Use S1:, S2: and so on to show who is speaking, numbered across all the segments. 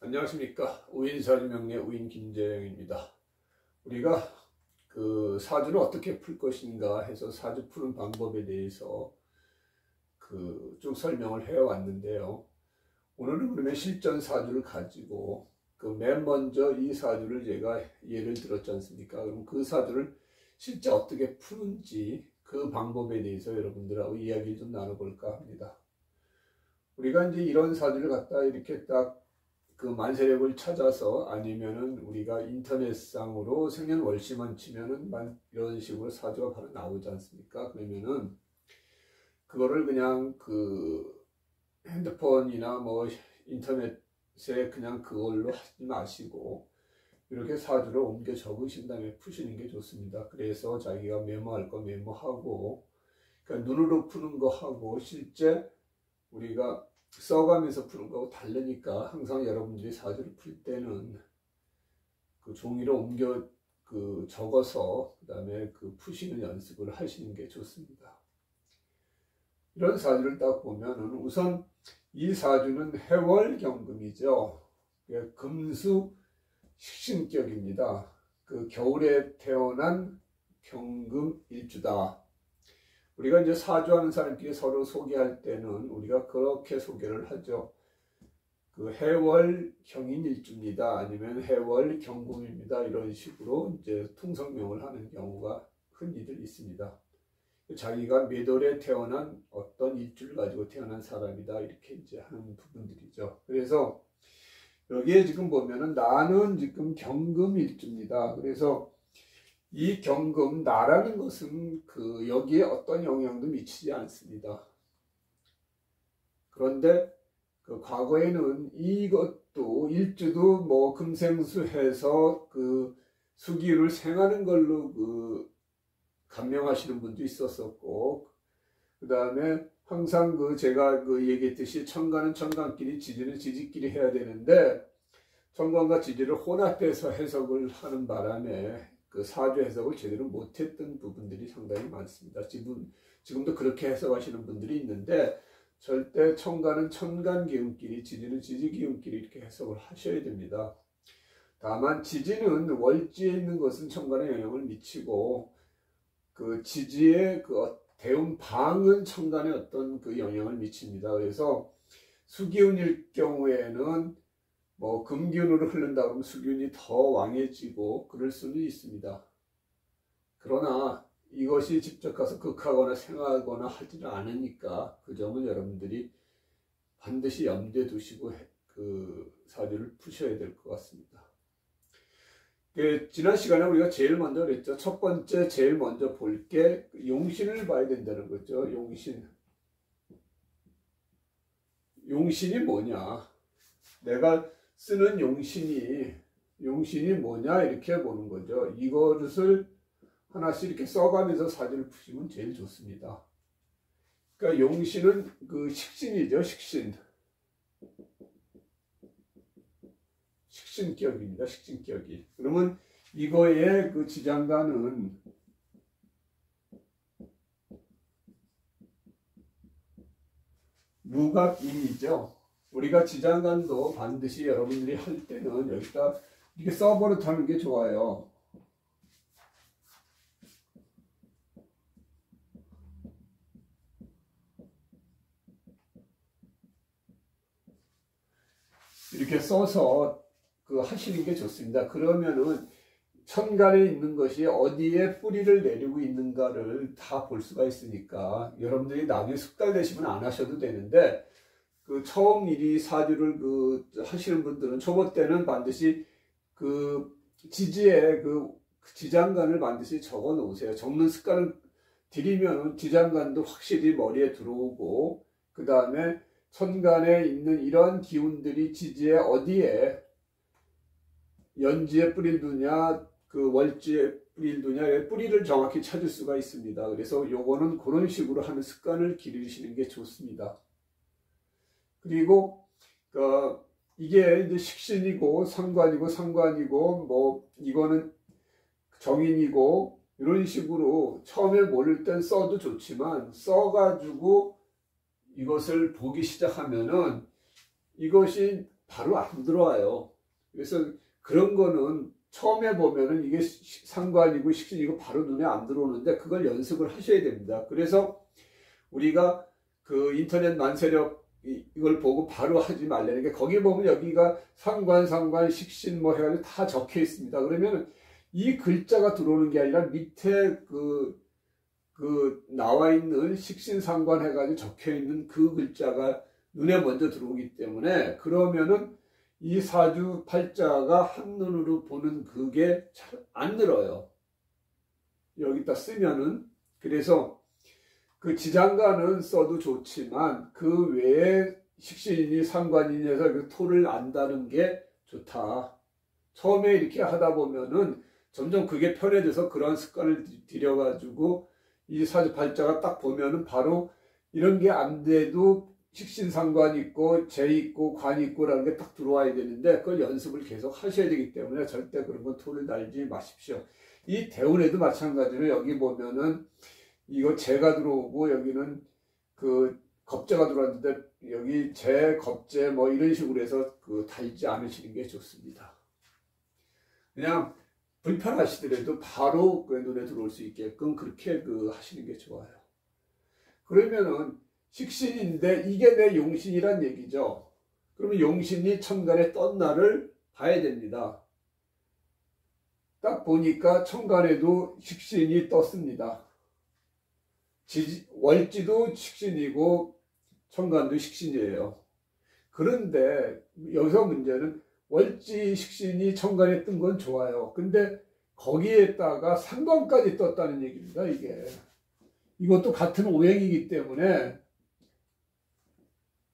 S1: 안녕하십니까. 우인사주명리의 우인 김재영입니다. 우리가 그 사주를 어떻게 풀 것인가 해서 사주 푸는 방법에 대해서 쭉 설명을 해 왔는데요. 오늘은 그러면 실전 사주를 가지고 맨 먼저 이 사주를 제가 예를 들었지 않습니까? 그럼 그 사주를 실제 어떻게 푸는지 그 방법에 대해서 여러분들하고 이야기를 좀 나눠볼까 합니다. 우리가 이제 이런 사주를 갖다 이렇게 딱 만세력을 찾아서 아니면은 우리가 인터넷상으로 생년월시만 치면은 이런 식으로 사주가 바로 나오지 않습니까? 그러면은 그거를 그냥 핸드폰이나 인터넷에 그냥 그걸로 하지 마시고 이렇게 사주를 옮겨 적으신 다음에 푸시는 게 좋습니다. 그래서 자기가 메모할 거 메모하고, 그러니까 눈으로 푸는 거 하고 실제 우리가 써가면서 푸는 거하고 다르니까 항상 여러분들이 사주를 풀 때는 종이로 옮겨 적어서 그 다음에 푸시는 연습을 하시는 게 좋습니다. 이런 사주를 딱 보면은 우선 이 사주는 해월경금이죠. 금수 식신격입니다. 겨울에 태어난 경금 일주다. 우리가 이제 사주하는 사람끼리 서로 소개할 때는 우리가 그렇게 소개를 하죠. 해월 경인일주입니다. 아니면 해월 경금입니다. 이런 식으로 이제 통성명을 하는 경우가 흔히들 있습니다. 자기가 몇 월에 태어난 어떤 일주를 가지고 태어난 사람이다. 이렇게 이제 하는 부분들이죠. 그래서 여기에 지금 보면은 나는 지금 경금일주입니다. 그래서 이 경금, 나라는 것은 여기에 어떤 영향도 미치지 않습니다. 그런데 과거에는 이것도 일주도 금생수해서 수기운을 생하는 걸로 감명하시는 분도 있었었고, 그 다음에 항상 제가 얘기했듯이 천간은 천간끼리, 지지는 지지끼리 해야 되는데 천간과 지지를 혼합해서 해석을 하는 바람에 사주 해석을 제대로 못했던 부분들이 상당히 많습니다. 지금도 그렇게 해석하시는 분들이 있는데 절대 천간은 천간기운끼리, 지지는 지지기운끼리 이렇게 해석을 하셔야 됩니다. 다만 지지는 월지에 있는 것은 천간에 영향을 미치고 지지의 대운방은 천간에 어떤 영향을 미칩니다. 그래서 수기운일 경우에는 금기운으로 흐른다 그러면 수기운이 더 왕해지고 그럴 수는 있습니다. 그러나 이것이 직접 가서 극하거나 생하거나 하지는 않으니까 그 점은 여러분들이 반드시 염두에 두시고 사주를 푸셔야 될 것 같습니다. 지난 시간에 우리가 제일 먼저 그랬죠. 첫 번째 제일 먼저 볼 게 용신을 봐야 된다는 거죠. 용신이 뭐냐? 내가 쓰는 용신이 뭐냐 이렇게 보는 거죠. 이것을 하나씩 이렇게 써가면서 사주를 푸시면 제일 좋습니다. 그러니까 용신은 식신이죠. 식신격입니다. 식신격이. 그러면 이거의 지장간은 무각인이죠. 우리가 지장간도 반드시 여러분들이 할 때는 여기다 이렇게 써버릇하는 게 좋아요. 이렇게 써서 하시는 게 좋습니다. 그러면은 천간에 있는 것이 어디에 뿌리를 내리고 있는가를 다 볼 수가 있으니까 여러분들이 나중에 숙달 내시면 안 하셔도 되는데 처음 미리 사주를 하시는 분들은 초보 때는 반드시 지지에 지장간을 반드시 적어 놓으세요. 적는 습관을 들이면 지장간도 확실히 머리에 들어오고, 그 다음에 천간에 있는 이러한 기운들이 지지에 어디에 연지에 뿌리를 두냐 월지에 뿌리를 두냐 뿌리를 정확히 찾을 수가 있습니다. 그래서 요거는 그런 식으로 하는 습관을 기르시는 게 좋습니다. 그리고 이게 이제 식신이고 상관이고 이거는 정인이고 이런 식으로 처음에 모를 땐 써도 좋지만 써가지고 이것을 보기 시작하면은 이것이 바로 안 들어와요. 그래서 그런 거는 처음에 보면은 이게 상관이고 식신이고 바로 눈에 안 들어오는데 그걸 연습을 하셔야 됩니다. 그래서 우리가 그 인터넷 만세력 이걸 보고 바로 하지 말라는 게, 거기 보면 여기가 상관, 식신 뭐 해가지고 다 적혀 있습니다. 그러면 이 글자가 들어오는 게 아니라 밑에 그 나와 있는 식신 상관 해가지고 적혀 있는 그 글자가 눈에 먼저 들어오기 때문에, 그러면은 이 사주 팔자가 한눈으로 보는 그게 잘 안 늘어요. 여기다 쓰면은. 그래서 그 지장간은 써도 좋지만 그 외에 식신이니 상관이니 해서 그 토를 안다는 게 좋다. 처음에 이렇게 하다 보면은 점점 그게 편해져서 그런 습관을 들여가지고 이 사주 팔자가 딱 보면은 바로 이런 게 안 돼도 식신상관 있고 재 있고 관 있고라는 게 딱 들어와야 되는데, 그걸 연습을 계속 하셔야 되기 때문에 절대 그런 건 토를 달지 마십시오. 이 대운에도 마찬가지로 여기 보면은 이거 재가 들어오고 여기는 그 겁재가 들어왔는데 여기 재, 겁재 뭐 이런 식으로 해서 그 달지 않으시는 게 좋습니다. 그냥 불편하시더라도 바로 그 눈에 들어올 수 있게끔 그렇게 하시는 게 좋아요. 그러면은 식신인데 이게 내 용신이란 얘기죠. 그러면 용신이 천간에 떴 날을 봐야 됩니다. 딱 보니까 천간에도 식신이 떴습니다. 월지도 식신이고 천간도 식신이에요. 그런데 여기서 문제는 월지 식신이 천간에 뜬 건 좋아요. 근데 거기에다가 상관까지 떴다는 얘기입니다. 이것도 같은 오행이기 때문에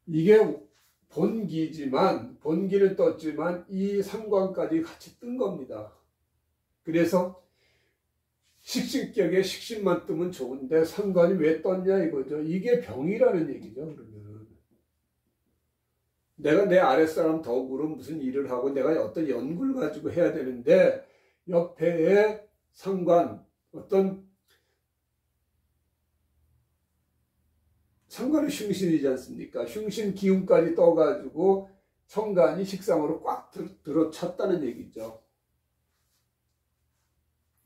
S1: 이게 본기는 떴지만 이 상관까지 같이 뜬 겁니다. 그래서 식신격에 식신만 뜨면 좋은데 상관이 왜 떴냐 이거죠. 이게 병이라는 얘기죠. 그러면 내가 내 아랫사람 덕으로 무슨 일을 하고 내가 어떤 연구를 가지고 해야 되는데 옆에의 상관, 어떤 상관은 흉신이지 않습니까? 흉신 기운까지 떠가지고 천간이 식상으로 꽉 들어찼다는 얘기죠.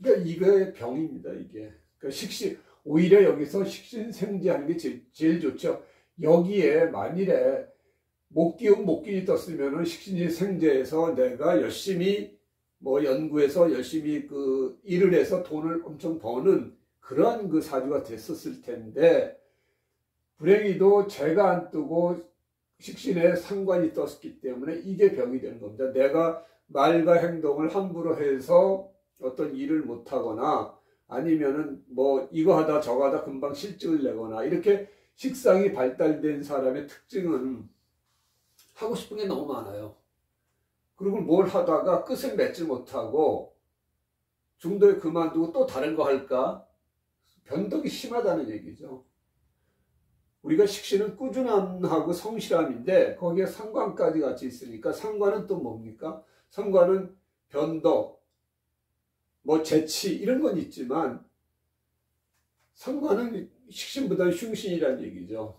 S1: 그러니까 이게 병입니다. 이게. 그러니까 오히려 여기서 식신생지하는 게 제일 좋죠. 여기에 만일에 목기운이 떴으면은 식신이 생제해서 내가 열심히 뭐 연구해서 열심히 일을 해서 돈을 엄청 버는 그런 사주가 됐었을 텐데, 불행히도 재가 안 뜨고 식신에 상관이 떴기 때문에 이게 병이 되는 겁니다. 내가 말과 행동을 함부로 해서 어떤 일을 못하거나 아니면은 뭐 이거 하다 저거 하다 금방 실증을 내거나, 이렇게 식상이 발달된 사람의 특징은 하고 싶은 게 너무 많아요. 그리고 뭘 하다가 끝을 맺지 못하고 중도에 그만두고 또 다른 거 할까? 변덕이 심하다는 얘기죠. 우리가 식신은 꾸준함하고 성실함인데 거기에 상관까지 같이 있으니까, 상관은 또 뭡니까? 상관은 변덕, 뭐 재치 이런 건 있지만 상관은 식신보다는 흉신이라는 얘기죠.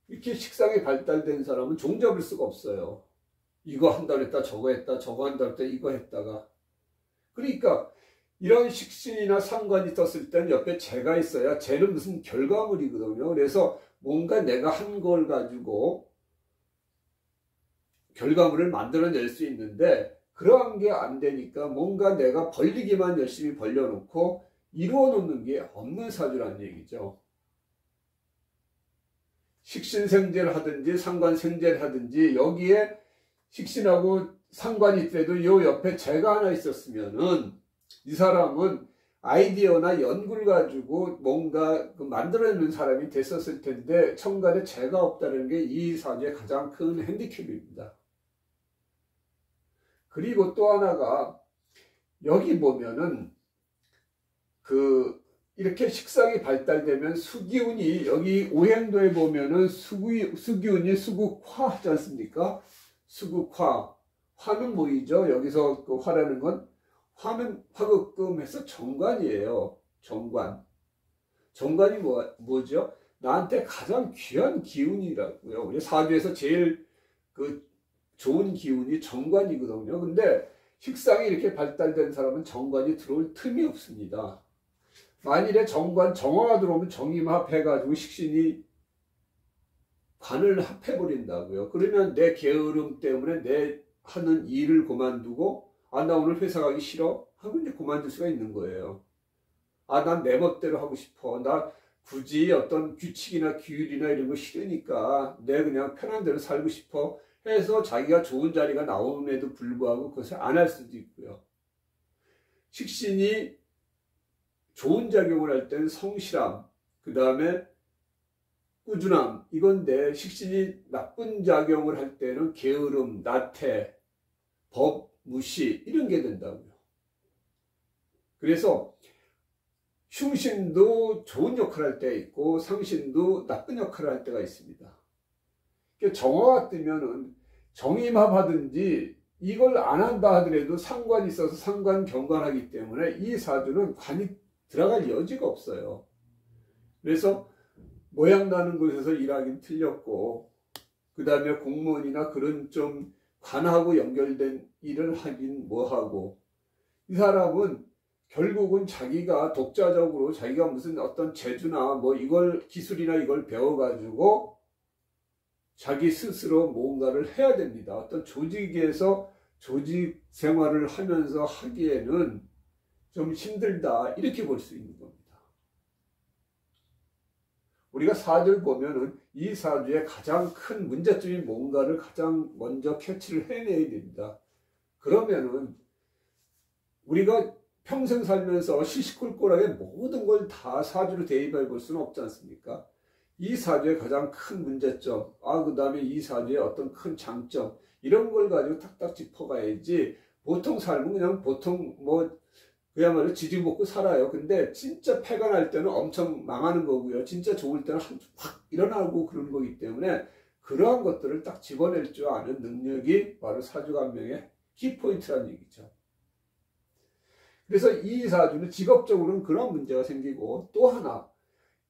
S1: 이렇게 식상이 발달된 사람은 종잡을 수가 없어요. 이거 한다 그랬다 저거 했다, 저거 한다 그랬다 이거 했다가. 그러니까 이런 식신이나 상관이 떴을 때는 옆에 재가 있어야, 재는 무슨 결과물이거든요. 그래서 뭔가 내가 한 걸 가지고 결과물을 만들어낼 수 있는데 그러한 게 안 되니까 뭔가 내가 벌리기만 열심히 벌려놓고 이루어 놓는 게 없는 사주라는 얘기죠. 식신생제를 하든지 상관생제를 하든지 여기에 식신하고 상관이 있더라도 요 옆에 재가 하나 있었으면은 이 사람은 아이디어나 연구를 가지고 뭔가 만들어내는 사람이 됐었을 텐데 천간에 재가 없다는 게 이 사주의 가장 큰 핸디캡입니다. 그리고 또 하나가 여기 보면은 이렇게 식상이 발달되면 수기운이, 여기 오행도에 보면은 수기운이 수국화 하지 않습니까? 수국화. 화는 뭐이죠? 여기서 그 화라는 건, 화는 화극금해서 정관이에요. 정관. 정관이 뭐죠? 나한테 가장 귀한 기운이라고요. 우리 사주에서 제일 그 좋은 기운이 정관이거든요. 근데 식상이 이렇게 발달된 사람은 정관이 들어올 틈이 없습니다. 만일에 정관, 정화가 들어오면 정임합해가지고 식신이 관을 합해버린다고요. 그러면 내 게으름 때문에 내 하는 일을 그만두고, 아, 나 오늘 회사 가기 싫어? 하고 이제 그만둘 수가 있는 거예요. 아, 난 내 멋대로 하고 싶어. 나 굳이 어떤 규칙이나 규율이나 이런 거 싫으니까 내 그냥 편한 대로 살고 싶어 해서 자기가 좋은 자리가 나옴에도 불구하고 그것을 안 할 수도 있고요. 식신이 좋은 작용을 할 때는 성실함, 그 다음에 꾸준함, 이건데 식신이 나쁜 작용을 할 때는 게으름, 나태, 법, 무시 이런 게 된다고요. 그래서 흉신도 좋은 역할을 할 때가 있고 상신도 나쁜 역할을 할 때가 있습니다. 정화가 뜨면은 정임합하든지 이걸 안 한다 하더라도 상관이 있어서 상관 경관하기 때문에 이 사주는 관이 들어갈 여지가 없어요. 그래서 모양 나는 곳에서 일하긴 틀렸고, 그 다음에 공무원이나 그런 좀 관하고 연결된 일을 하긴 뭐하고, 이 사람은 결국은 자기가 독자적으로 자기가 무슨 어떤 재주나 뭐 이걸 기술이나 이걸 배워가지고 자기 스스로 뭔가를 해야 됩니다. 어떤 조직에서 조직 생활을 하면서 하기에는 좀 힘들다, 이렇게 볼 수 있는 겁니다. 우리가 사주를 보면은 이 사주의 가장 큰 문제점이 뭔가를 가장 먼저 캐치를 해내야 됩니다. 그러면은 우리가 평생 살면서 시시콜콜하게 모든 걸 다 사주로 대입해 볼 수는 없지 않습니까? 이 사주의 가장 큰 문제점, 그 다음에 이 사주의 어떤 큰 장점, 이런 걸 가지고 탁탁 짚어가야지, 보통 삶은 그냥 보통 뭐 그야말로 지지고 먹고 살아요. 근데 진짜 패가 날 때는 엄청 망하는 거고요. 진짜 좋을 때는 확 일어나고 그런 거기 때문에 그러한 것들을 딱 집어낼 줄 아는 능력이 바로 사주간명의 키포인트라는 얘기죠. 그래서 이 사주는 직업적으로는 그런 문제가 생기고, 또 하나,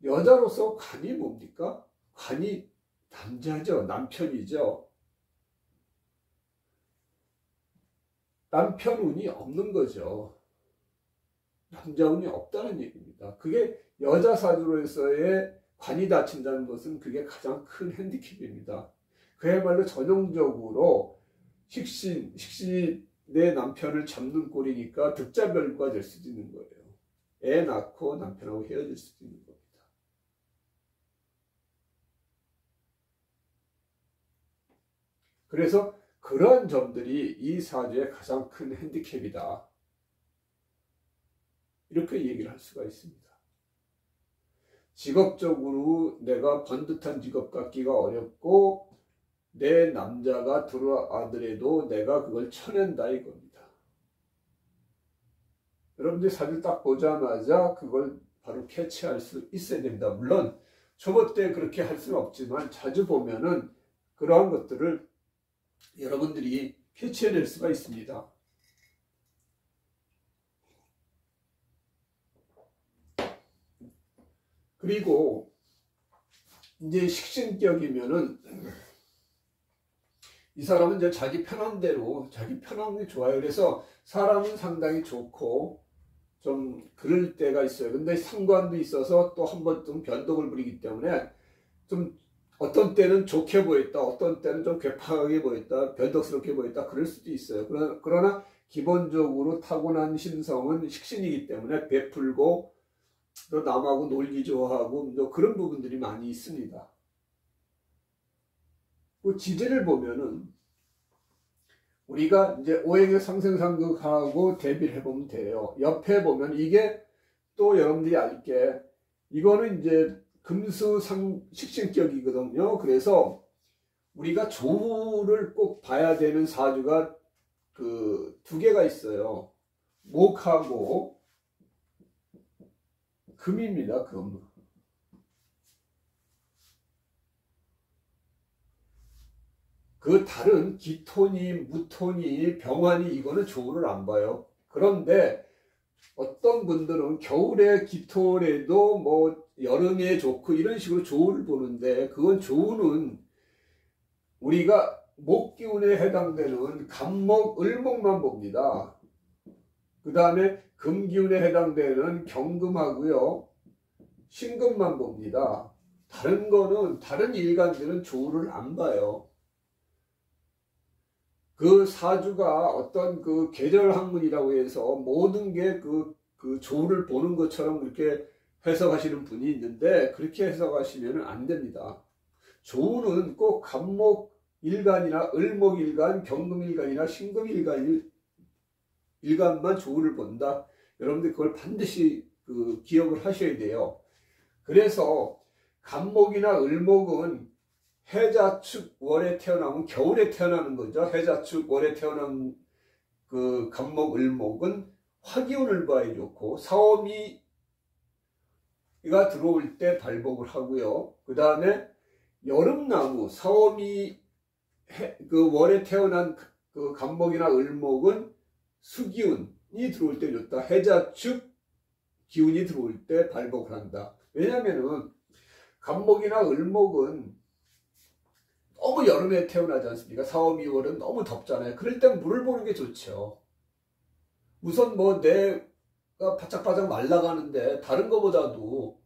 S1: 여자로서 관이 뭡니까? 관이 남자죠. 남편이죠. 남편 운이 없는 거죠. 남자 운이 없다는 얘기입니다. 그게 여자 사주로서의 관이 닫힌다는 것은 그게 가장 큰 핸디캡입니다. 그야말로 전형적으로 식신이 내 남편을 잡는 꼴이니까 득자별구가 될 수도 있는 거예요. 애 낳고 남편하고 헤어질 수도 있는 겁니다. 그래서 그런 점들이 이 사주의 가장 큰 핸디캡이다, 이렇게 얘기를 할 수가 있습니다. 직업적으로 내가 번듯한 직업 갖기가 어렵고 내 남자가 들어와더라도 내가 그걸 쳐낸다 이겁니다. 여러분들이 사주 딱 보자마자 그걸 바로 캐치할 수 있어야 됩니다. 물론 초보 때 그렇게 할 수는 없지만 자주 보면은 그러한 것들을 여러분들이 캐치해낼 수가 있습니다. 그리고 이제 식신격이면은 이 사람은 이제 자기 편한 대로, 자기 편한 게 좋아요. 그래서 사람은 상당히 좋고 좀 그럴 때가 있어요. 근데 상관도 있어서 또 한 번 좀 변덕을 부리기 때문에 좀 어떤 때는 좋게 보였다, 어떤 때는 좀 괴팍하게 보였다, 변덕스럽게 보였다, 그럴 수도 있어요. 그러나 기본적으로 타고난 심성은 식신이기 때문에 베풀고 또 남하고 놀기 좋아하고 또 그런 부분들이 많이 있습니다. 그 지지를 보면은 우리가 이제 오행의 상생상극하고 대비를 해보면 돼요. 옆에 보면 이게 또 여러분들이 알게 이거는 이제 금수상 식신격이거든요. 그래서 우리가 조를 꼭 봐야 되는 사주가 그 두 개가 있어요. 목하고 금입니다. 금. 그 다른 기토니 무토니 병화니 이거는 조를 안 봐요. 그런데 어떤 분들은 겨울에 기토래도 뭐 여름에 좋고 이런 식으로 조를 보는데, 그건 조는 우리가 목기운에 해당되는 간목, 을목만 봅니다. 그 다음에 금기운에 해당되는 경금하고요, 신금만 봅니다. 다른 거는, 다른 일간들은 조를 안 봐요. 그 사주가 어떤 그 계절 학문이라고 해서 모든 게 그 조를 보는 것처럼 그렇게 해석하시는 분이 있는데, 그렇게 해석하시면 안 됩니다. 조는 꼭 간목 일간이나 을목 일간, 경금 일간이나 신금 일간만 조를 본다. 여러분들 그걸 반드시 기억을 하셔야 돼요. 그래서 간목이나 을목은 해자축 월에 태어나면 겨울에 태어나는 거죠. 해자축 월에 태어난 그 간목 을목은 화기운을 봐야 좋고, 사오미가 들어올 때 발복을 하고요. 그 다음에 여름나무 사오미 그 월에 태어난 그 간목이나 을목은 수기운이 들어올 때 좋다. 해자축 기운이 들어올 때 발복을 한다. 왜냐면은 간목이나 을목은 너무 여름에 태어나지 않습니까? 4월, 2월은 너무 덥잖아요. 그럴 땐 물을 보는 게 좋죠. 우선 뭐 내가 바짝바짝 말라가는데 다른 거보다도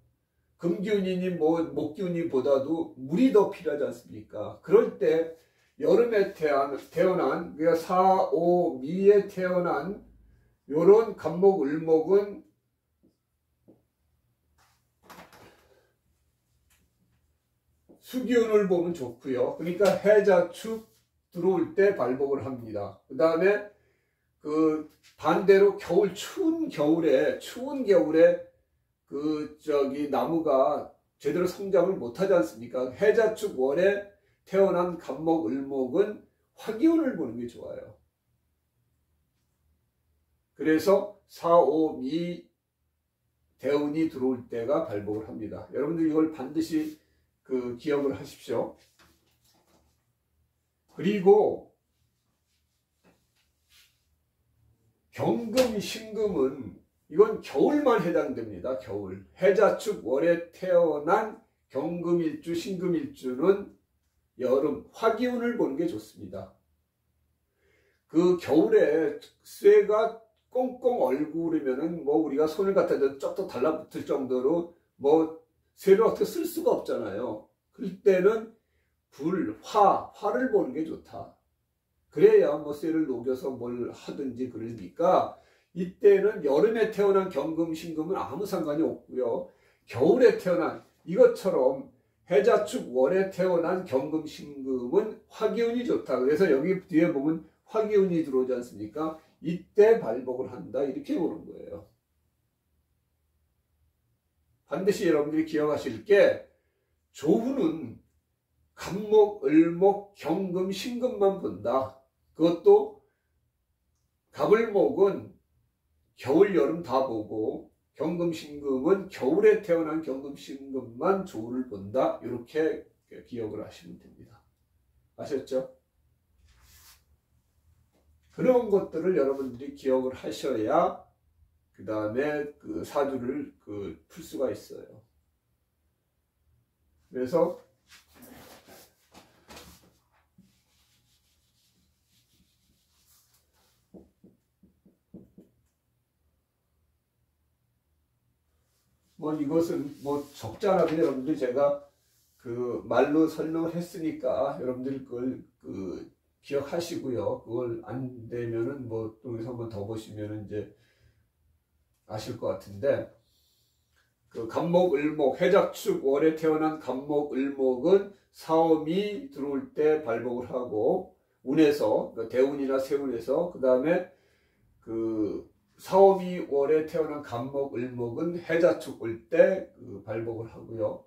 S1: 금기운이니 뭐 목기운이 보다도 물이 더 필요하지 않습니까? 그럴 때 여름에 태어난 그러니까 4, 5, 미에 태어난 요런 간목, 을목은 수기운을 보면 좋고요. 그러니까 해자축 들어올 때 발복을 합니다. 그 다음에 그 반대로 추운 겨울에 나무가 제대로 성장을 못하지 않습니까? 해자축 월에 태어난 간목, 을목은 화기운을 보는 게 좋아요. 그래서 4, 5, 미 대운이 들어올 때가 발복을 합니다. 여러분들 이걸 반드시 기억을 하십시오. 그리고 경금, 신금은 이건 겨울만 해당됩니다. 겨울. 해자축 월에 태어난 경금일주, 신금일주는 여름, 화기운을 보는 게 좋습니다. 그 겨울에 쇠가 꽁꽁 얼고 그러면은 뭐 우리가 손을 갖다 대도 쪽쪽 달라붙을 정도로 뭐 쇠를 어떻게 쓸 수가 없잖아요. 그럴 때는 화를 보는 게 좋다. 그래야 뭐 쇠를 녹여서 뭘 하든지 그러니까 이때는 여름에 태어난 경금, 신금은 아무 상관이 없고요. 겨울에 태어난 이것처럼 해자축 월에 태어난 경금, 신금은 화기운이 좋다. 그래서 여기 뒤에 보면 화기운이 들어오지 않습니까? 이때 발복을 한다. 이렇게 보는 거예요. 반드시 여러분들이 기억하실 게 조후는 간목, 을목, 경금, 신금만 본다. 그것도 갑을목은 겨울, 여름 다 보고 경금, 신금은 겨울에 태어난 경금, 신금만 조를 본다. 이렇게 기억을 하시면 됩니다. 아셨죠? 그런 것들을 여러분들이 기억을 하셔야 그 다음에 그 사주를 풀 수가 있어요. 그래서 뭐 이것은 뭐 적잖아도 여러분들 제가 말로 설명을 했으니까 여러분들 그걸 기억하시고요. 그걸 안 되면은 뭐 또 여기서 한번 더 보시면은 이제 아실 것 같은데, 간목, 을목, 해자축 월에 태어난 간목, 을목은 사오미 들어올 때 발복을 하고 운에서 대운이나 세운에서 그 다음에 사오미 월에 태어난 간목, 을목은 해자축 올 때 발복을 하고요.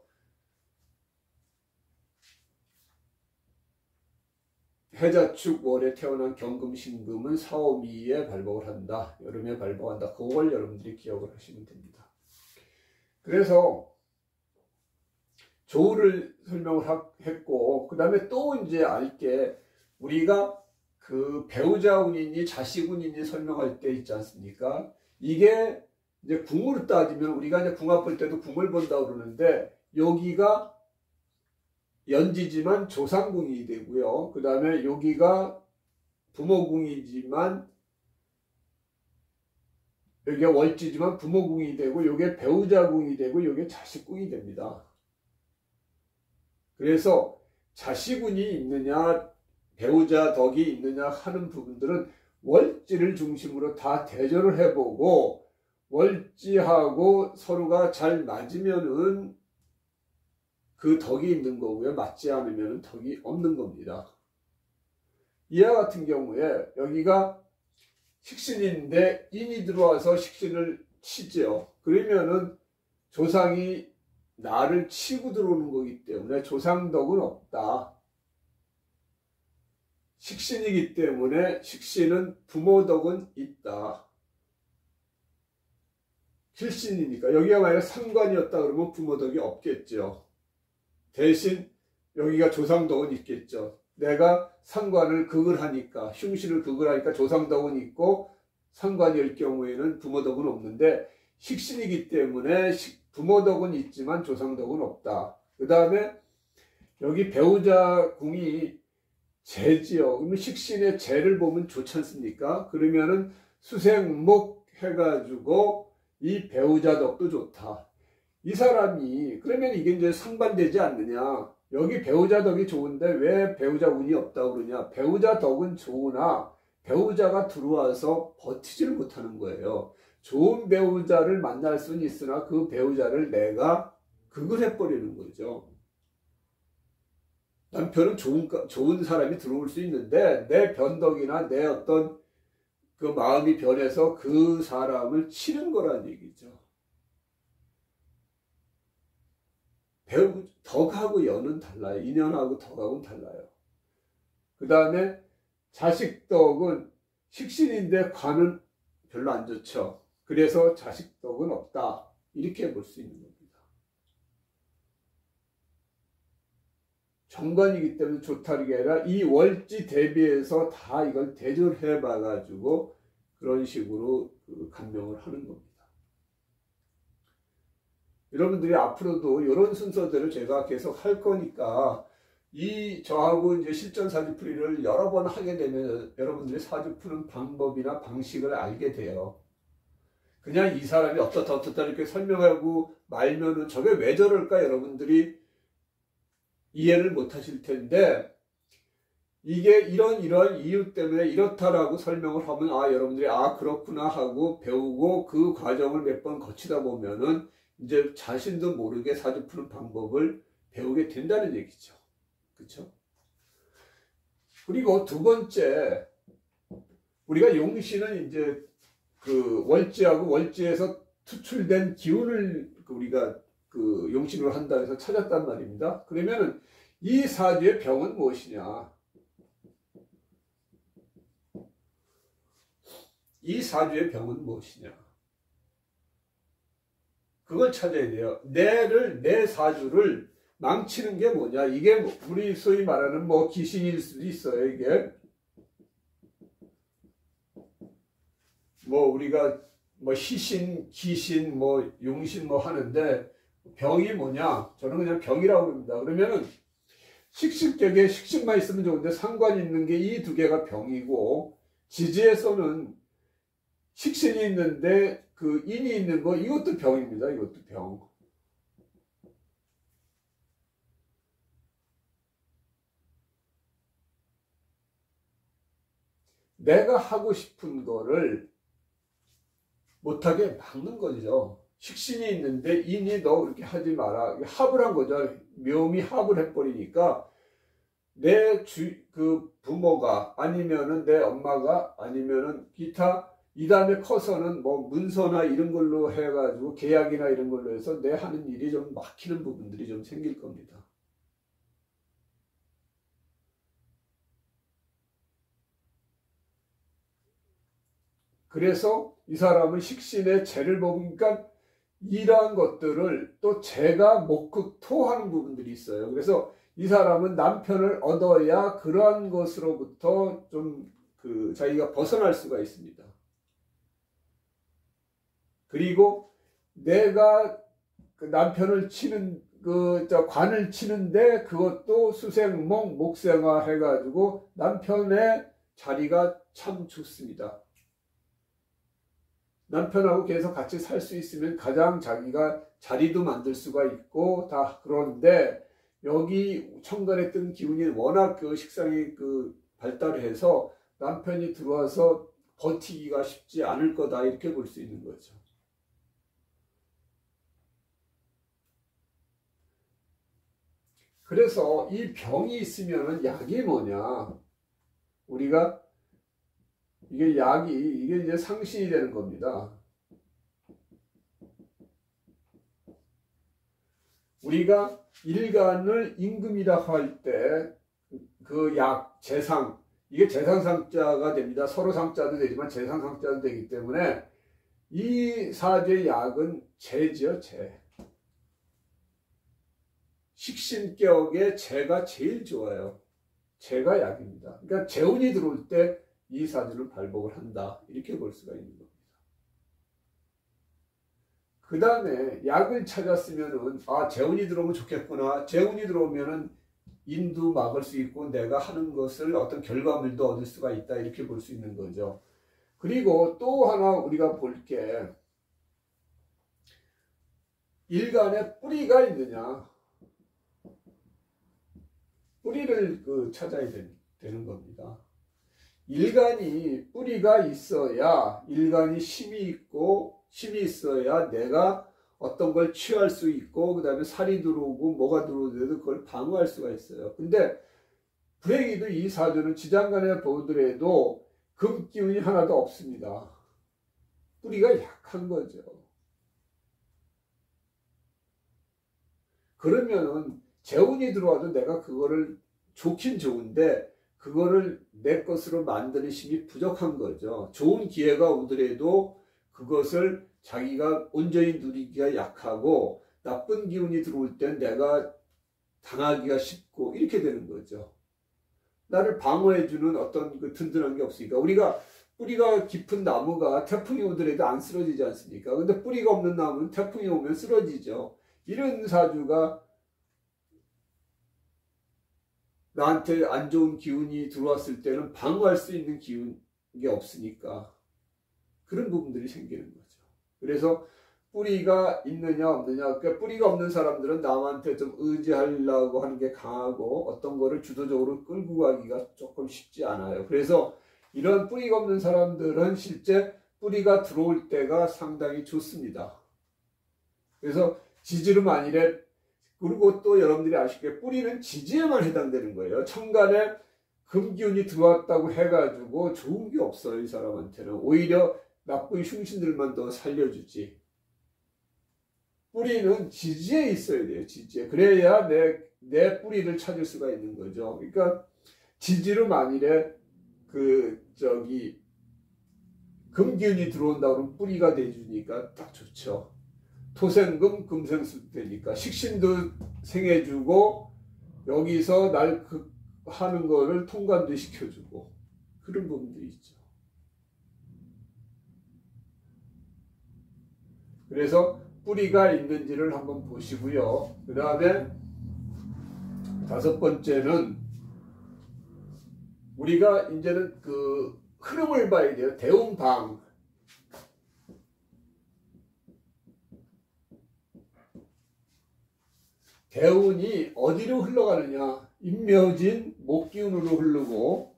S1: 해자축 월에 태어난 경금, 신금은 사오미에 발복을 한다. 여름에 발복한다. 그걸 여러분들이 기억을 하시면 됩니다. 그래서 조우를 설명을 했고, 그 다음에 또 이제 알게 우리가 배우자 운이니 자식 운이니 설명할 때 있지 않습니까? 이게 이제 궁으로 따지면 우리가 이제 궁합 볼 때도 궁을 본다고 그러는데, 여기가 연지지만 조상궁이 되고요. 그 다음에 여기가 부모궁이지만 여기가 월지지만 부모궁이 되고 요게 배우자궁이 되고 요게 자식궁이 됩니다. 그래서 자식운이 있느냐 배우자 덕이 있느냐 하는 부분들은 월지를 중심으로 다 대조를 해보고 월지하고 서로가 잘 맞으면은 그 덕이 있는 거고요. 맞지 않으면 덕이 없는 겁니다. 이와 같은 경우에 여기가 식신인데 인이 들어와서 식신을 치죠. 그러면은 조상이 나를 치고 들어오는 거기 때문에 조상덕은 없다. 식신이기 때문에 식신은 부모덕은 있다. 필신이니까 여기가 만약 상관이었다 그러면 부모덕이 없겠죠. 대신 여기가 조상덕은 있겠죠. 내가 상관을 극을 하니까 흉신을 극을 하니까 조상덕은 있고 상관일 경우에는 부모덕은 없는데 식신이기 때문에 부모덕은 있지만 조상덕은 없다. 그 다음에 여기 배우자 궁이 재지요. 그러면 식신의 재를 보면 좋지 않습니까? 그러면은 수생목 해가지고 이 배우자 덕도 좋다. 이 사람이 그러면 이게 이제 상반되지 않느냐. 여기 배우자 덕이 좋은데 왜 배우자 운이 없다고 그러냐. 배우자 덕은 좋으나 배우자가 들어와서 버티지를 못하는 거예요. 좋은 배우자를 만날 수는 있으나 그 배우자를 내가 극을 해버리는 거죠. 남편은 좋은 사람이 들어올 수 있는데 내 변덕이나 내 어떤 그 마음이 변해서 그 사람을 치는 거란 얘기죠. 덕하고 연은 달라요. 인연하고 덕하고는 달라요. 그 다음에 자식덕은 식신인데 관은 별로 안 좋죠. 그래서 자식덕은 없다. 이렇게 볼 수 있는 겁니다. 정관이기 때문에 좋다는 게 아니라 이 월지 대비해서 다 이걸 대조해 봐가지고 그런 식으로 감명을 하는 겁니다. 여러분들이 앞으로도 이런 순서대로 제가 계속 할 거니까 저하고 이제 실전 사주풀이를 여러 번 하게 되면 여러분들이 사주 푸는 방법이나 방식을 알게 돼요. 그냥 이 사람이 어떻다 이렇게 설명하고 말면은 저게 왜 저럴까 여러분들이 이해를 못 하실 텐데 이게 이런 이유 때문에 이렇다라고 설명을 하면 여러분들이 그렇구나 하고 배우고 그 과정을 몇 번 거치다 보면은 이제 자신도 모르게 사주 푸는 방법을 배우게 된다는 얘기죠. 그렇죠? 그리고 두 번째 우리가 용신은 이제 그 월지하고 월지에서 투출된 기운을 우리가 그 용신으로 한다 해서 찾았단 말입니다. 그러면은 이 사주의 병은 무엇이냐? 이 사주의 병은 무엇이냐? 그걸 찾아야 돼요. 내 사주를 망치는 게 뭐냐? 이게 우리 소위 말하는 귀신일 수도 있어요. 이게 우리가 희신, 기신, 용신 하는데 병이 뭐냐? 저는 그냥 병이라고 합니다. 그러면은 식신격에 식신만 있으면 좋은데 상관이 있는 게 이 두 개가 병이고 지지에서는 식신이 있는데 그 인이 있는 거 이것도 병입니다. 이것도 병. 내가 하고 싶은 거를 못하게 막는 거죠. 식신이 있는데 인이 너 그렇게 하지 마라. 합을 한 거죠. 묘미 합을 해버리니까 내 부모가 아니면은 내 엄마가 아니면은 기타 이 다음에 커서는 문서나 이런 걸로 해가지고 계약이나 이런 걸로 해서 내 하는 일이 좀 막히는 부분들이 좀 생길 겁니다. 그래서 이 사람은 식신의 재를 보니까 이러한 것들을 또 재가 목극토하는 부분들이 있어요. 그래서 이 사람은 남편을 얻어야 그러한 것으로부터 좀 자기가 벗어날 수가 있습니다. 그리고 내가 그 남편을 치는 관을 치는데 그것도 수생목, 목생화 해가지고 남편의 자리가 참 좋습니다. 남편하고 계속 같이 살 수 있으면 가장 자기가 자리도 만들 수가 있고 다 그런데 여기 천간에 뜬 기운이 워낙 식상이 발달을 해서 남편이 들어와서 버티기가 쉽지 않을 거다 이렇게 볼 수 있는 거죠. 그래서 이 병이 있으면 약이 뭐냐? 우리가 이게 이제 상신이 되는 겁니다. 우리가 일간을 임금이라 할 때 그 약, 재상, 이게 재상상자가 됩니다. 서로 상자도 되지만 재상상자도 되기 때문에 이 사주의 약은 재죠, 재. 식신격의 재가 제일 좋아요. 재가 약입니다. 그러니까 재운이 들어올 때 이 사주를 발복을 한다. 이렇게 볼 수가 있는 겁니다. 그 다음에 약을 찾았으면은, 재운이 들어오면 좋겠구나. 재운이 들어오면은 인도 막을 수 있고 내가 하는 것을 어떤 결과물도 얻을 수가 있다. 이렇게 볼 수 있는 거죠. 그리고 또 하나 우리가 볼 게, 일간에 뿌리가 있느냐. 뿌리를 찾아야 되는 겁니다. 일간이 뿌리가 있어야, 일간이 힘이 있어야 내가 어떤 걸 취할 수 있고, 그 다음에 살이 들어오고 뭐가 들어오더라도 그걸 방어할 수가 있어요. 근데 불행히도 이 사주는 지장간에 보더라도 금기운이 하나도 없습니다. 뿌리가 약한 거죠. 그러면은 재운이 들어와도 내가 그거를 좋긴 좋은데 그거를 내 것으로 만드는 힘이 부족한 거죠. 좋은 기회가 오더라도 그것을 자기가 온전히 누리기가 약하고 나쁜 기운이 들어올 땐 내가 당하기가 쉽고 이렇게 되는 거죠. 나를 방어해주는 어떤 든든한 게 없으니까. 우리가 뿌리가 깊은 나무가 태풍이 오더라도 안 쓰러지지 않습니까? 근데 뿌리가 없는 나무는 태풍이 오면 쓰러지죠. 이런 사주가 나한테 안 좋은 기운이 들어왔을 때는 방어할 수 있는 기운이 없으니까 그런 부분들이 생기는 거죠. 그래서 뿌리가 있느냐 없느냐, 그러니까 뿌리가 없는 사람들은 남한테 좀 의지하려고 하는 게 강하고 어떤 거를 주도적으로 끌고 가기가 조금 쉽지 않아요. 그래서 이런 뿌리가 없는 사람들은 실제 뿌리가 들어올 때가 상당히 좋습니다. 그래서 지지로 만일에, 그리고 또 여러분들이 아시게 뿌리는 지지에만 해당되는 거예요. 천간에 금기운이 들어왔다고 해가지고 좋은 게 없어요. 이 사람한테는 오히려 나쁜 흉신들만 더 살려주지. 뿌리는 지지에 있어야 돼요. 지지에. 그래야 내 뿌리를 찾을 수가 있는 거죠. 그러니까 지지로 만일에 금기운이 들어온다 그러면 뿌리가 돼주니까 딱 좋죠. 토생금 금생수 되니까 식신도 생해주고 여기서 날 하는 거를 통관도 시켜주고 그런 부분들이 있죠. 그래서 뿌리가 있는지를 한번 보시고요. 그 다음에 다섯 번째는 우리가 이제는 흐름을 봐야 돼요. 대운방. 대운이 어디로 흘러가느냐. 임묘진 목기운으로 흐르고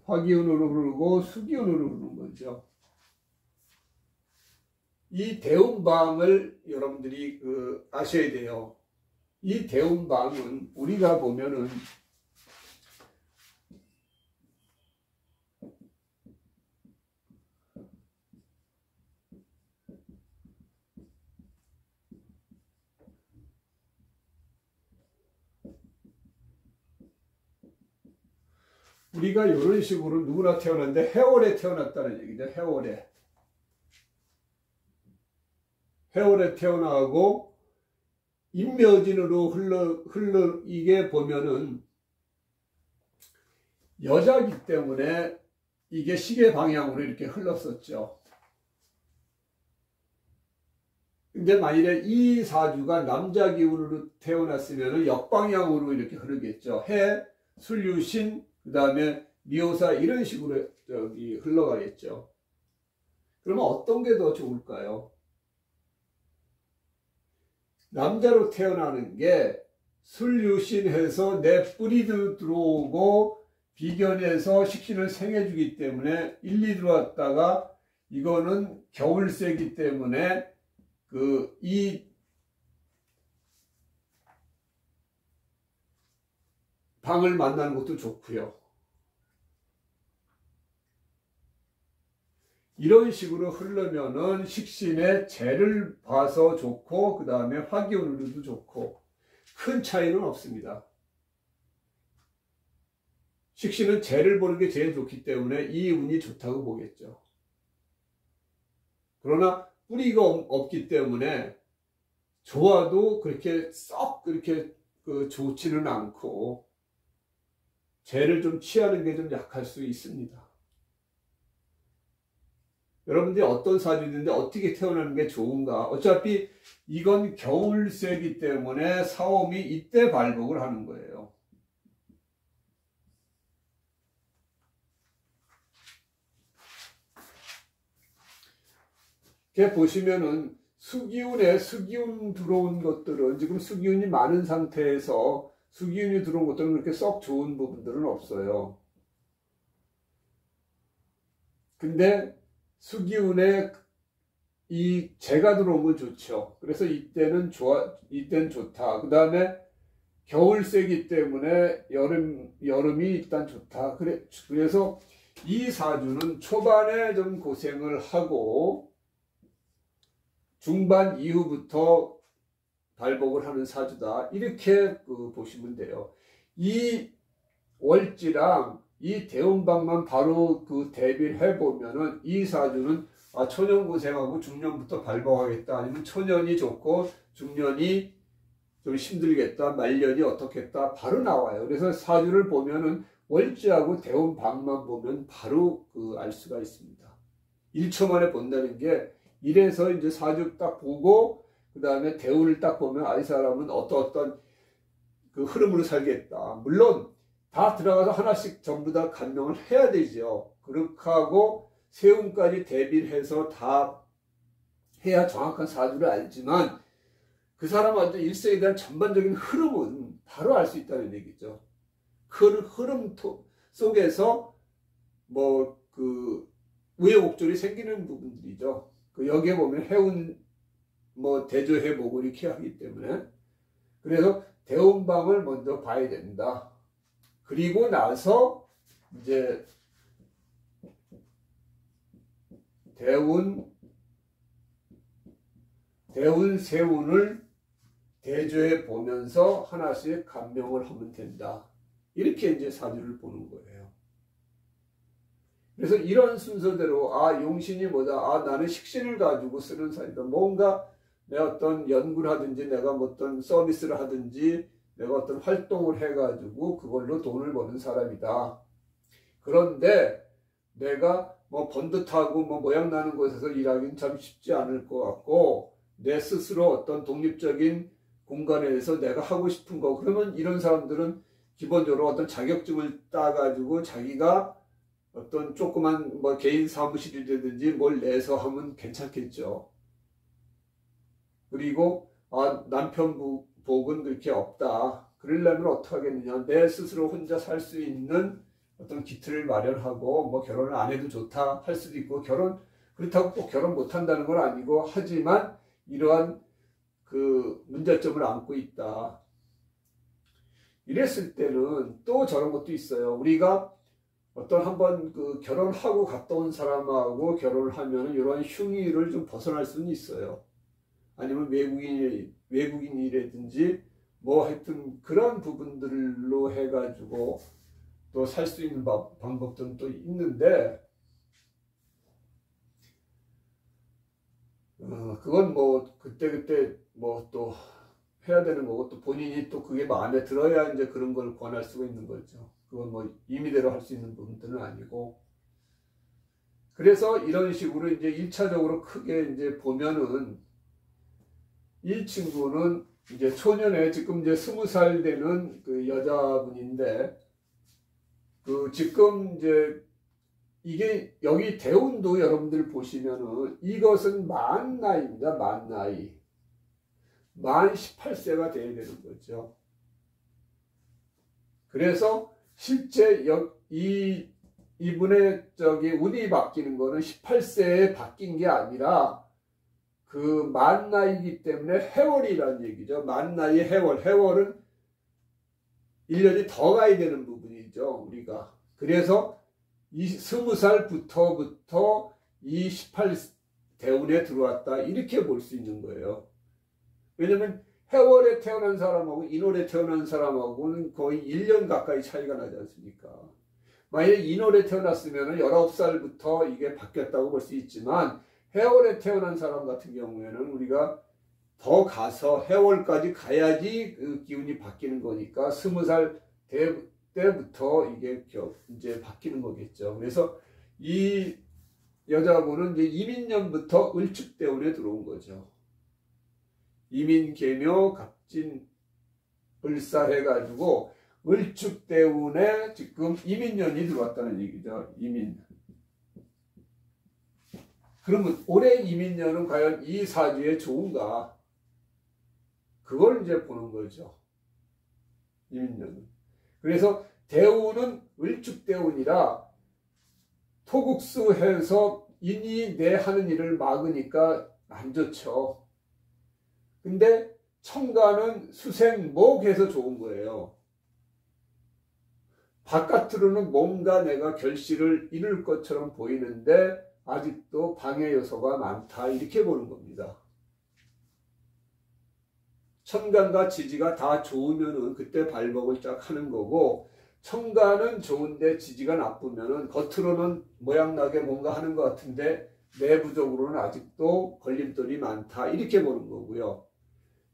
S1: 화기운으로 흐르고 수기운으로 흐르는 거죠. 이 대운방을 여러분들이 아셔야 돼요. 이 대운방은 우리가 보면은 우리가 이런 식으로 누구나 태어났는데 해월에 태어났다는 얘기죠. 해월에 태어나고 임묘진으로 이게 보면은 여자기 때문에 이게 시계 방향으로 이렇게 흘렀었죠. 근데 만일에 이 사주가 남자 기운으로 태어났으면 역방향으로 이렇게 흐르겠죠. 해, 술유신, 그 다음에 미호사 이런 식으로 흘러가겠죠. 그러면 어떤 게 더 좋을까요? 남자로 태어나는 게 술유신해서 내 뿌리도 들어오고 비견해서 식신을 생해주기 때문에 1, 2 들어왔다가 이거는 겨울세기 때문에 이 방을 만나는 것도 좋고요. 이런 식으로 흐르면은 식신의 재를 봐서 좋고 그 다음에 화기운으로도 좋고 큰 차이는 없습니다. 식신은 재를 보는 게 제일 좋기 때문에 이 운이 좋다고 보겠죠. 그러나 뿌리가 없기 때문에 좋아도 그렇게 썩 그렇게 좋지는 않고 재를 좀 취하는 게 좀 약할 수 있습니다. 여러분들이 어떤 사주인데 어떻게 태어나는 게 좋은가? 어차피 이건 겨울세기 때문에 사오미 이때 발복을 하는 거예요. 이렇게 보시면은 수기운 들어온 것들은 지금 수기운이 많은 상태에서 수기운이 들어온 것들은 그렇게 썩 좋은 부분들은 없어요. 근데 수기운에 이 재가 들어오면 좋죠. 그래서 이때는 좋다. 그 다음에 겨울세기 때문에 여름이 일단 좋다. 그래서 이 사주는 초반에 좀 고생을 하고 중반 이후부터 발복을 하는 사주다. 이렇게 보시면 돼요. 이 월지랑 이 대운방만 바로 대비를 해보면은 이 사주는 초년 고생하고 중년부터 발복하겠다. 아니면 초년이 좋고 중년이 좀 힘들겠다. 말년이 어떻겠다. 바로 나와요. 그래서 사주를 보면은 월지하고 대운방만 보면 바로 알 수가 있습니다. 1초 만에 본다는 게 이래서 이제 사주 딱 보고 그 다음에 대운을 딱 보면 이 사람은 어떤 흐름으로 살겠다. 물론 다 들어가서 하나씩 전부 다 간명을 해야 되죠. 그렇게 하고 세운까지 대비를 해서 다 해야 정확한 사주를 알지만 그 사람한테 일생에 대한 전반적인 흐름은 바로 알 수 있다는 얘기죠. 흐름 속에서 우여곡절이 생기는 부분들이죠. 여기에 보면 해운 대조해보고 이렇게 하기 때문에 그래서 대운방을 먼저 봐야 된다. 그리고 나서 이제 대운 세운을 대조해 보면서 하나씩 감명을 하면 된다. 이렇게 이제 사주를 보는 거예요. 그래서 이런 순서대로 용신이 뭐다. 나는 식신을 가지고 쓰는 사주다. 뭔가 내가 어떤 연구를 하든지 내가 어떤 서비스를 하든지 내가 어떤 활동을 해가지고 그걸로 돈을 버는 사람이다. 그런데 내가 번듯하고 모양 나는 곳에서 일하기는 참 쉽지 않을 것 같고 내 스스로 어떤 독립적인 공간에서 내가 하고 싶은 거 그러면 이런 사람들은 기본적으로 어떤 자격증을 따가지고 자기가 어떤 조그만 개인 사무실이라든지 뭘 내서 하면 괜찮겠죠. 그리고 남편 복은 그렇게 없다. 그러려면 어떻게 하겠느냐. 내 스스로 혼자 살 수 있는 어떤 기틀을 마련하고 결혼을 안 해도 좋다 할 수도 있고 그렇다고 꼭 결혼 못 한다는 건 아니고 하지만 이러한 문제점을 안고 있다. 이랬을 때는 또 저런 것도 있어요. 우리가 어떤 한번 결혼하고 갔다 온 사람하고 결혼을 하면 이러한 흉의를 좀 벗어날 수는 있어요. 아니면 외국인이라든지 하여튼 그런 부분들로 해가지고 또 살 수 있는 방법들은 또 있는데 그건 그때 또 해야 되는 거고 또 본인이 또 그게 마음에 들어야 이제 그런 걸 권할 수가 있는 거죠. 그건 임의대로 할 수 있는 부분들은 아니고 그래서 이런 식으로 이제 1차적으로 크게 이제 보면은 이 친구는 이제 초년에 지금 이제 20살 되는 그 여자분인데, 그 지금 이제 이게 여기 대운도 여러분들 보시면은 이것은 만 나이입니다. 만 나이. 만 18세가 돼야 되는 거죠. 그래서 실제 이분의 운이 바뀌는 거는 18세에 바뀐 게 아니라 그 만 나이이기 때문에 해월이라는 얘기죠. 만 나이의 해월. 해월은 1년이 더 가야 되는 부분이죠. 우리가. 그래서 20살부터 이 18대운에 들어왔다. 이렇게 볼 수 있는 거예요. 왜냐면 해월에 태어난 사람하고 인월에 태어난 사람하고는 거의 1년 가까이 차이가 나지 않습니까? 만약에 인월에 태어났으면 19살부터 이게 바뀌었다고 볼 수 있지만 해월에 태어난 사람 같은 경우에는 우리가 더 가서 해월까지 가야지 그 기운이 바뀌는 거니까 20살 때부터 이게 이제 바뀌는 거겠죠. 그래서 이 여자분은 이제 이민년부터 을축대운에 들어온 거죠. 이민, 계묘, 갑진, 을사 해가지고 을축대운에 지금 이민년이 들어왔다는 얘기죠. 이민. 그러면 올해 이민년은 과연 이 사주에 좋은가? 그걸 이제 보는 거죠. 이민년은. 그래서 대운은 을축대운이라 토국수해서 인이 내 하는 일을 막으니까 안 좋죠. 근데 청가는 수생목해서 좋은 거예요. 바깥으로는 뭔가 내가 결실을 이룰 것처럼 보이는데 아직도 방해 요소가 많다. 이렇게 보는 겁니다. 천간과 지지가 다 좋으면은 그때 발복을 쫙 하는 거고, 천간은 좋은데 지지가 나쁘면은 겉으로는 모양나게 뭔가 하는 것 같은데 내부적으로는 아직도 걸림돌이 많다. 이렇게 보는 거고요.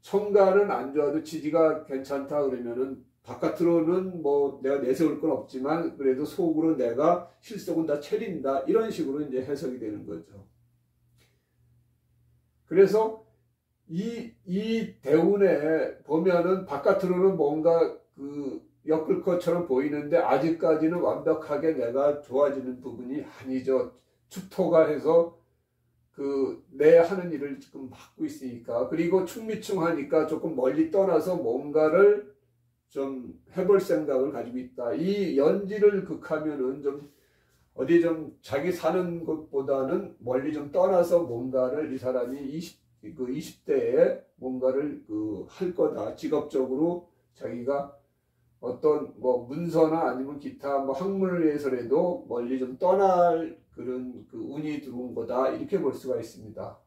S1: 천간은 안 좋아도 지지가 괜찮다 그러면은 바깥으로는 뭐 내가 내세울 건 없지만 그래도 속으로 내가 실속은 다 차린다. 이런 식으로 이제 해석이 되는 거죠. 그래서 이 대운에 보면은 바깥으로는 뭔가 그 엮을 것처럼 보이는데 아직까지는 완벽하게 내가 좋아지는 부분이 아니죠. 축토가 해서 그 내 하는 일을 지금 막고 있으니까. 그리고 충미충하니까 조금 멀리 떠나서 뭔가를 좀 해볼 생각을 가지고 있다. 이 연지를 극하면은 좀 어디 좀 자기 사는 곳보다는 멀리 좀 떠나서 뭔가를 이 사람이 20대에 뭔가를 할 거다. 직업적으로 자기가 어떤 뭐 문서나 아니면 기타 뭐 학문을 위해서라도 멀리 좀 떠날 그런 그 운이 들어온 거다. 이렇게 볼 수가 있습니다.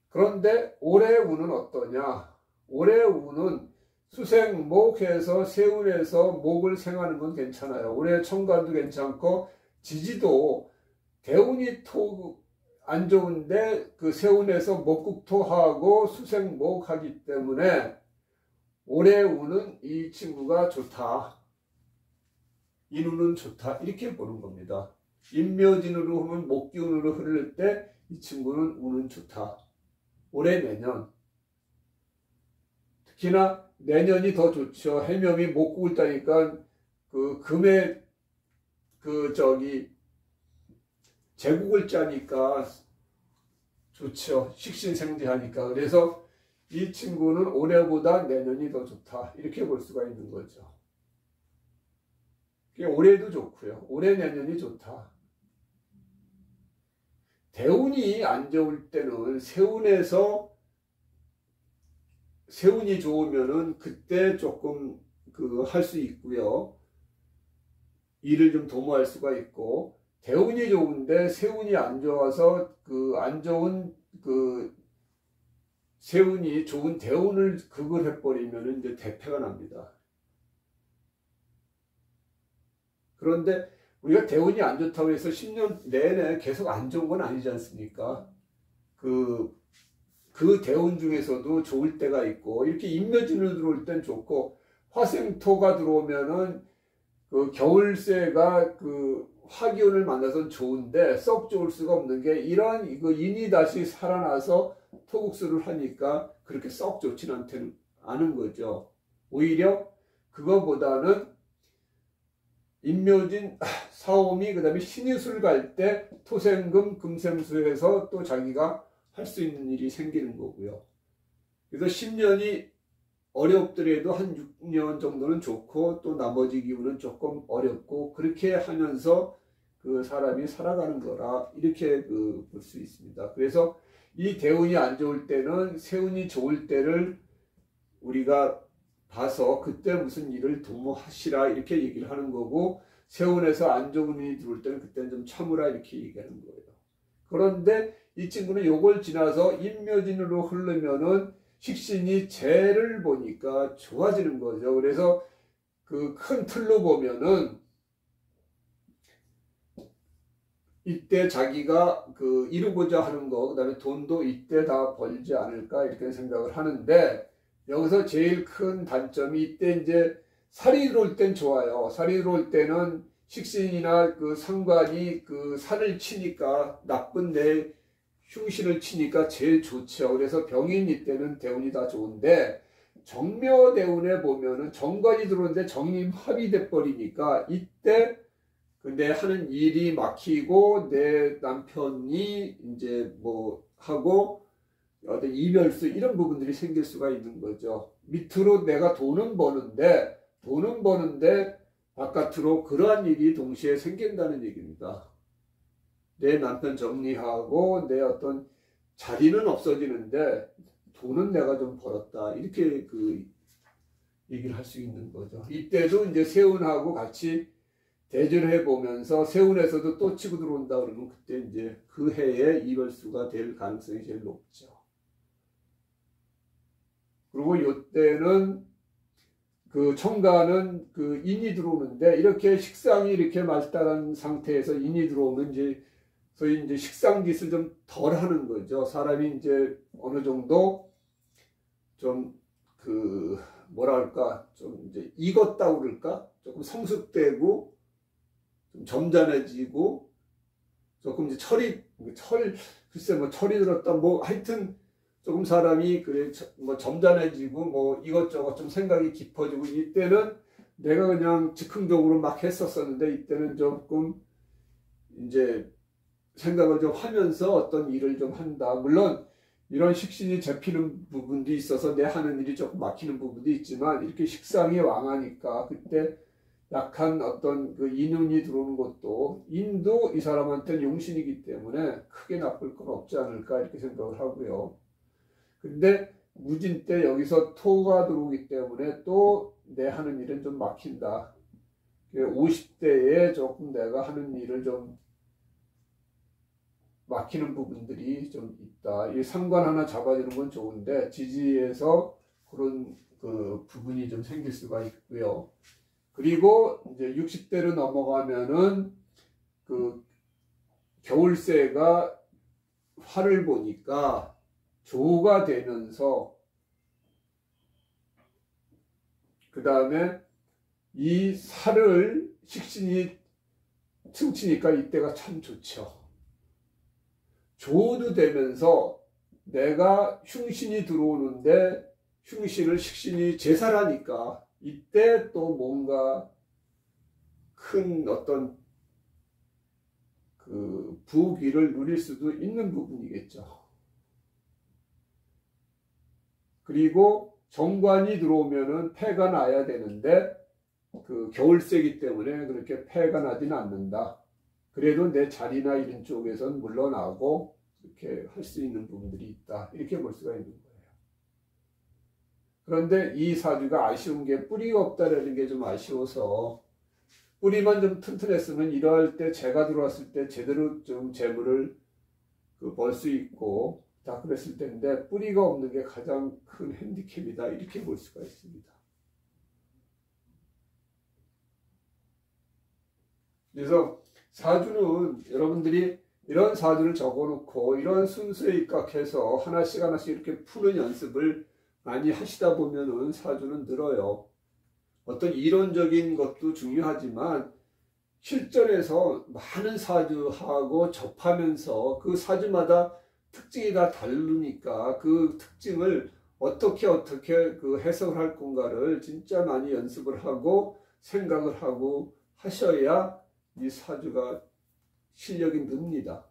S1: 그런데 올해 운은 어떠냐? 올해 운은 수생목해서 세운에서 목을 생하는 건 괜찮아요. 올해 천간도 괜찮고 지지도 대운이 안 좋은데 그 세운에서 목국토하고 수생목하기 때문에 올해 운은 이 친구가 좋다. 이 운은 좋다. 이렇게 보는 겁니다. 인묘진으로 하면 목기운으로 흐를 때 이 친구는 운은 좋다. 올해 내년. 특히나 내년이 더 좋죠. 해묘이 목국을 따니까 그 금의 제국을 짜니까 좋죠. 식신생재하니까. 그래서 이 친구는 올해보다 내년이 더 좋다. 이렇게 볼 수가 있는 거죠. 올해도 좋고요. 올해 내년이 좋다. 대운이 안 좋을 때는 세운이 좋으면은 그때 조금 할 수 있고요. 일을 좀 도모할 수가 있고, 대운이 좋은데 세운이 안 좋아서 안 좋은 세운이 좋은 대운을 극을 해버리면 이제 대패가 납니다. 그런데 우리가 대운이 안 좋다고 해서 10년 내내 계속 안 좋은 건 아니지 않습니까? 그 대운 중에서도 좋을 때가 있고, 이렇게 인묘진으로 들어올 땐 좋고, 화생토가 들어오면은 겨울새가 화기운을 만나서는 좋은데 썩 좋을 수가 없는 게 이러한 이거 인이 다시 살아나서 토국수를 하니까 그렇게 썩 좋지는 않은 거죠. 오히려 그거보다는 인묘진 사오미 그다음에 신유술 갈 때 토생금 금생수에서 또 자기가 할 수 있는 일이 생기는 거고요. 그래서 10년이 어렵더라도 한 6년 정도는 좋고 또 나머지 기운은 조금 어렵고 그렇게 하면서 그 사람이 살아가는 거라 이렇게 볼 수 있습니다. 그래서 이 대운이 안 좋을 때는 세운이 좋을 때를 우리가 봐서 그때 무슨 일을 도모하시라 이렇게 얘기를 하는 거고 세운에서 안 좋은 일이 들어올 때는 그때는 좀 참으라 이렇게 얘기하는 거예요. 그런데 이 친구는 요걸 지나서 인묘진으로 흐르면은 식신이 재를 보니까 좋아지는 거죠. 그래서 그 큰 틀로 보면은 이때 자기가 그 이루고자 하는 거, 그 다음에 돈도 이때 다 벌지 않을까 이렇게 생각을 하는데 여기서 제일 큰 단점이 이때 이제 살이 들어올 땐 좋아요. 살이 들어올 때는 식신이나 그 상관이 그 산을 치니까 나쁜 내 흉신을 치니까 제일 좋죠. 그래서 병인 이때는 대운이 다 좋은데 정묘대운에 보면은 정관이 들어오는데 정임 합이 돼버리니까 이때 내 하는 일이 막히고 내 남편이 이제 뭐 하고 어떤 이별수 이런 부분들이 생길 수가 있는 거죠. 밑으로 내가 돈은 버는데 바깥으로 그러한 일이 동시에 생긴다는 얘기입니다. 내 남편 정리하고 내 어떤 자리는 없어지는데 돈은 내가 좀 벌었다 이렇게 그 얘기를 할 수 있는 거죠. 이때도 이제 세운하고 같이 대조를 해보면서 세운에서도 또 치고 들어온다 그러면 그때 이제 그 해에 이별수가 될 가능성이 제일 높죠. 그리고 이때는 그 청가는 그 인이 들어오는데 이렇게 식상이 이렇게 말달한 상태에서 인이 들어오면 이제 소위 이제 식상짓을 좀 덜 하는 거죠. 사람이 이제 어느 정도 좀 그 뭐랄까 좀 이제 익었다고 그럴까? 조금 성숙되고 좀 점잖해지고 조금 이제 글쎄 뭐 철이 들었다 뭐 하여튼 조금 사람이 그래 뭐 점잖해지고 뭐 이것저것 좀 생각이 깊어지고 이때는 내가 그냥 즉흥적으로 막 했었었는데 이때는 조금 이제 생각을 좀 하면서 어떤 일을 좀 한다. 물론 이런 식신이 잡히는 부분도 있어서 내 하는 일이 조금 막히는 부분도 있지만 이렇게 식상이 왕하니까 그때 약한 어떤 그 인운이 들어오는 것도 인도 이 사람한테는 용신이기 때문에 크게 나쁠 건 없지 않을까 이렇게 생각을 하고요. 근데 무진 때 여기서 토가 들어오기 때문에 또 내 하는 일은 좀 막힌다. 50대에 조금 내가 하는 일을 좀 막히는 부분들이 좀 있다. 이 상관 하나 잡아주는 건 좋은데 지지에서 그런 그 부분이 좀 생길 수가 있고요. 그리고 이제 60대로 넘어가면은 그 겨울새가 화를 보니까 조가 되면서 그 다음에 이 살을 식신이 퉁치니까 이때가 참 좋죠. 조도 되면서 내가 흉신이 들어오는데 흉신을 식신이 제살하니까 이때 또 뭔가 큰 어떤 그 부귀를 누릴 수도 있는 부분이겠죠. 그리고 정관이 들어오면은 폐가 나야 되는데 그 겨울새이기 때문에 그렇게 폐가 나지는 않는다. 그래도 내 자리나 이런 쪽에서는 물러나고 이렇게 할 수 있는 부분들이 있다. 이렇게 볼 수가 있는 거예요. 그런데 이 사주가 아쉬운 게 뿌리가 없다라는 게 좀 아쉬워서 뿌리만 좀 튼튼했으면 이러할 때 재가 들어왔을 때 제대로 좀 재물을 벌 수 있고 다 그랬을 텐데 뿌리가 없는 게 가장 큰 핸디캡이다. 이렇게 볼 수가 있습니다. 그래서 사주는 여러분들이 이런 사주를 적어놓고 이런 순수에 입각해서 하나씩 이렇게 푸는 연습을 많이 하시다 보면은 사주는 늘어요. 어떤 이론적인 것도 중요하지만 실전에서 많은 사주하고 접하면서 그 사주마다 특징이 다 다르니까 그 특징을 어떻게 그 해석을 할 건가를 진짜 많이 연습을 하고 생각을 하고 하셔야 이 사주가 실력이 늡니다.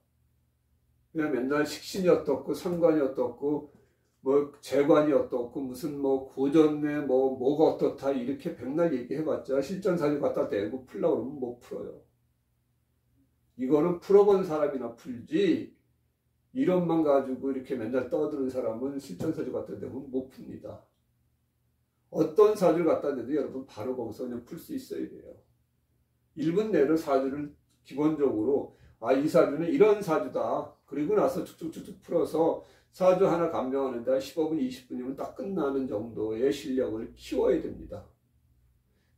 S1: 그냥 맨날 식신이 어떻고 상관이 어떻고 뭐 재관이 어떻고 무슨 뭐 고전에 뭐가 어떻다 이렇게 백날 얘기해봤자 실전사주 갖다 대고 풀려고 그러면 못 풀어요. 이거는 풀어본 사람이나 풀지 이론만 가지고 이렇게 맨날 떠드는 사람은 실전사주 갖다 대면 못 풉니다. 어떤 사주를 갖다 대도 여러분 바로 거기서 그냥 풀 수 있어야 돼요. 1분 내로 사주를 기본적으로 이 사주는 이런 사주다. 그리고 나서 쭉쭉쭉 풀어서 사주 하나 감명하는데 15분, 20분이면 딱 끝나는 정도의 실력을 키워야 됩니다.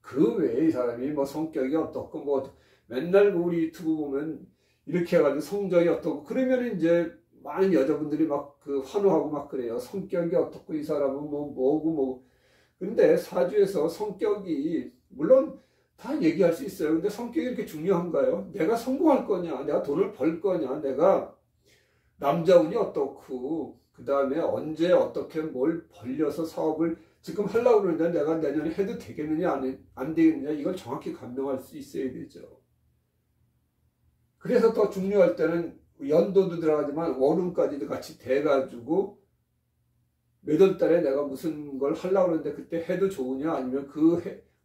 S1: 그 외에 이 사람이 뭐 성격이 어떻고 뭐 맨날 우리 유튜브 보면 이렇게 해가지고 성적이 어떻고 그러면 이제 많은 여자분들이 막 그 환호하고 막 그래요. 성격이 어떻고 이 사람은 뭐고 근데 사주에서 성격이 물론 다 얘기할 수 있어요. 근데 성격이 이렇게 중요한가요? 내가 성공할 거냐, 내가 돈을 벌 거냐, 내가 남자운이 어떻고 그 다음에 언제 어떻게 뭘 벌려서 사업을 지금 하려고 그러는데 내가 내년에 해도 되겠느냐 안 되겠느냐 이걸 정확히 감명할 수 있어야 되죠. 그래서 더 중요할 때는 연도도 들어가지만 월운까지도 같이 돼가지고 몇 월 달에 내가 무슨 걸 하려고 그러는데 그때 해도 좋으냐 아니면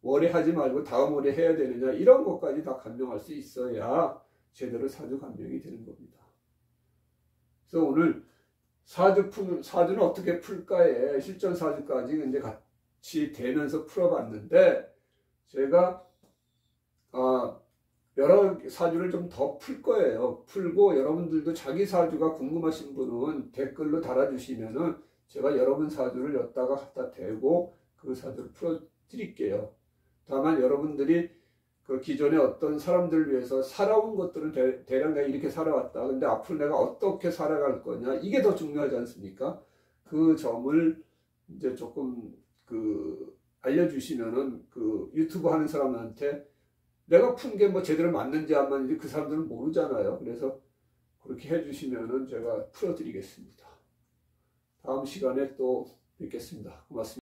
S1: 월에 하지 말고 다음 월에 해야 되느냐 이런 것까지 다 감명할 수 있어야 제대로 사주 감명이 되는 겁니다. 그래서 오늘 사주는 어떻게 풀까에 실전 사주까지 이제 같이 되면서 풀어봤는데 제가 여러 사주를 좀 더 풀 거예요. 풀고 여러분들도 자기 사주가 궁금하신 분은 댓글로 달아주시면은 제가 여러분 사주를 여기다가 갖다 대고 그 사주를 풀어 드릴게요. 다만 여러분들이 그 기존에 어떤 사람들을 위해서 살아온 것들은 대략 내가 이렇게 살아왔다. 근데 앞으로 내가 어떻게 살아갈 거냐. 이게 더 중요하지 않습니까? 그 점을 이제 조금 알려주시면은 그 유튜브 하는 사람한테 내가 푼 게 뭐 제대로 맞는지 안 맞는지 그 사람들은 모르잖아요. 그래서 그렇게 해주시면은 제가 풀어드리겠습니다. 다음 시간에 또 뵙겠습니다. 고맙습니다.